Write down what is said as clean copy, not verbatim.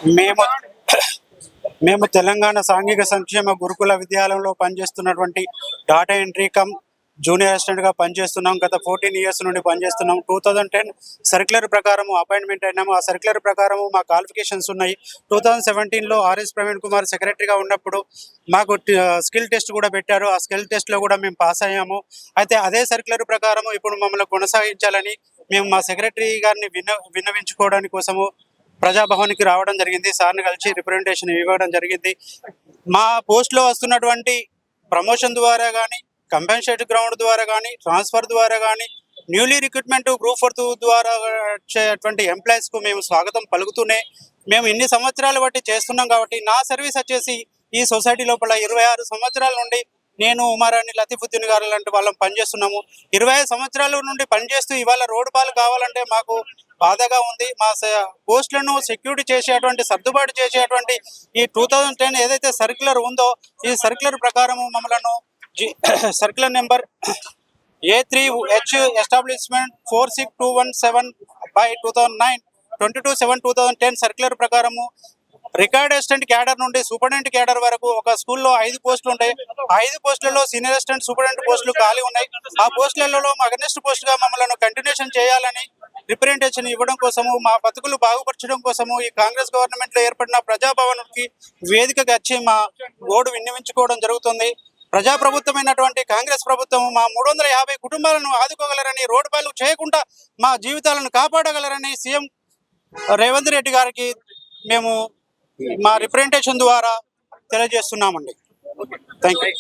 మేము మేము తెలంగాణ సాంఘిక సంక్షేమ గురుకుల విద్యాలయంలో పనిచేస్తున్నటువంటి డాటా ఎంట్రీ కమ్ జూనియర్ అసిస్టెంట్గా పనిచేస్తున్నాం. గత 14 ఇయర్స్ నుండి పనిచేస్తున్నాం. 2010 సర్క్యులర్ ప్రకారం అపాయింట్మెంట్ అయినాము. ఆ సర్క్యులర్ ప్రకారం మా క్వాలిఫికేషన్స్ ఉన్నాయి. 2017లో ఆర్ఎస్ ప్రవీణ్ కుమార్ సెక్రటరీగా ఉన్నప్పుడు మాకు స్కిల్ టెస్ట్ కూడా పెట్టారు. ఆ స్కిల్ టెస్ట్లో కూడా మేము పాస్ అయ్యాము. అయితే అదే సర్క్యులర్ ప్రకారం ఇప్పుడు మమ్మల్ని కొనసాగించాలని మేము మా సెక్రటరీ గారిని విన్నవించుకోవడానికి కోసము ప్రజాభవన్కి రావడం జరిగింది. సార్ని కలిసి రిప్రజెంటేషన్ ఇవ్వడం జరిగింది. మా పోస్ట్లో వస్తున్నటువంటి ప్రమోషన్ ద్వారా కానీ, కంపెన్సేటెడ్ గ్రౌండ్ ద్వారా కానీ, ట్రాన్స్ఫర్ ద్వారా కానీ, న్యూలీ రిక్రూట్మెంట్ గ్రూప్ 4 ద్వారా వచ్చేటువంటి ఎంప్లాయీస్కు మేము స్వాగతం పలుకుతూనే మేము ఇన్ని సంవత్సరాలు బట్టి చేస్తున్నాం. కాబట్టి నా సర్వీస్ వచ్చేసి ఈ సొసైటీ లోపల 26 సంవత్సరాల నుండి నేను, ఉమారాణి, లతీఫుద్దీన్ గారు లాంటి వాళ్ళం పనిచేస్తున్నాము. 25 సంవత్సరాల నుండి పనిచేస్తూ ఇవాళ రోడ్డు పాలు కావాలంటే మాకు బాధగా ఉంది. మా పోస్టులను సెక్యూరిటీ చేసేటువంటి, సర్దుబాటు చేసేటువంటి ఈ 2010 ఏదైతే సర్క్యులర్ ఉందో ఈ సర్క్యులర్ ప్రకారము మమ్మలను circular number A3H establishment 46217/2009 22/7/2010 circular ప్రకారము రికార్డ్ అసిస్టెంట్ క్యాడర్ నుండి సూపరింటెండెంట్ క్యాడర్ వరకు ఒక స్కూల్లో 5 పోస్టులు ఉంటాయి. 5 పోస్టులలో సీనియర్ అసిస్టెంట్ సూపరింటెండెంట్ పోస్టులు ఖాళీ ఉన్నాయి. ఆ పోస్టులలో అగనెస్ట్ పోస్టుగా మమ్మల్ని కంటిన్యూషన్ చేయాలని రిప్రజెంటేషన్ ఇవ్వడం కోసము, మా బతుకులు బాగుపరచడం కోసము ఈ కాంగ్రెస్ గవర్నమెంట్లో ఏర్పడిన ప్రజాభవన్కి వేదికగా వచ్చి మా గోడు విన్నవించుకోవడం జరుగుతుంది. ప్రజాప్రభుత్వమైనటువంటి కాంగ్రెస్ ప్రభుత్వం మా 350 కుటుంబాలను ఆదుకోగలరని, రోడ్డు పాలు చేయకుండా మా జీవితాలను కాపాడగలరని సీఎం రేవంత్ రెడ్డి గారికి మేము మా రిప్రజెంటేషన్ ద్వారా తెలియజేస్తున్నామండి. Thank you.